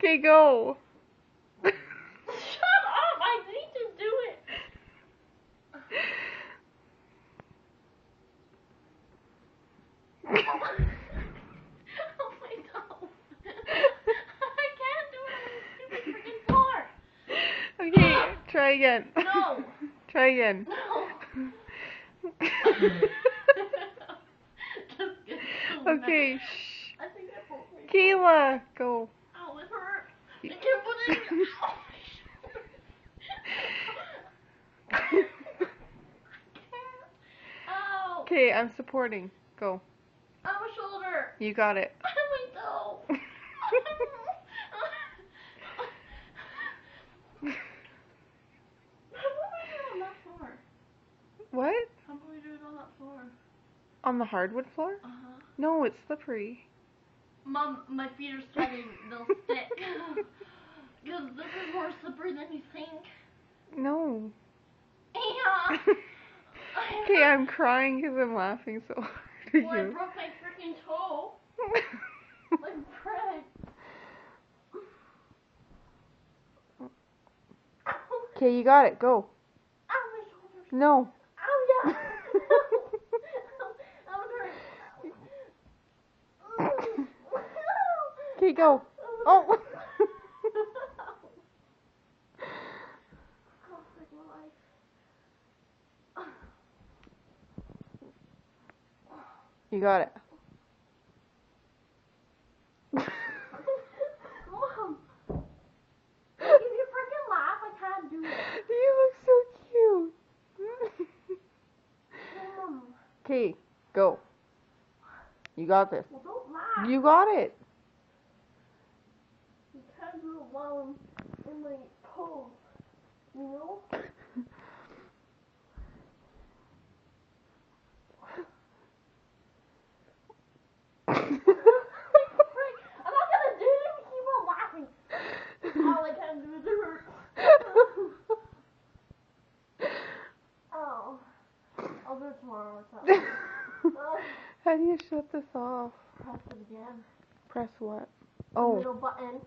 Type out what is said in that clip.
Okay, go. Shut up! I need to do it. Oh my god. I can't do it on the stupid freaking floor. Okay, try again. No. Try again. No. Just get so Okay, mad. shh. I think I broke my Kayla, go. Ow, it hurt. I can't put it in. Ow. I can't. Ow. Okay, I'm supporting. Go. On my shoulder. You got it. Wait, no. How do I do it on that floor? What? How do we do it on that floor? On the hardwood floor? Uh-huh. No, it's slippery. Mom, my feet are sweating. They'll stick. Because this is more slippery than you think. No. Yeah. Okay, I'm crying because I'm laughing so hard at Well, I you. broke my freaking toe. Like prick. Okay, you got it. Go. Ow, my shoulder. No. Ow, yeah. Okay, go. Oh. You got it. Mom. If you freaking laugh, I can't do it. You look so cute. Mom. Okay, go. You got this. Well, don't laugh. You got it. You can't do it while I'm in my pose. You know? I'm not gonna do it if you keep on laughing. All I can do is it hurts. Oh. I'll do it tomorrow or something. How do you shut this off? Press it again. Press what? The Oh. middle button.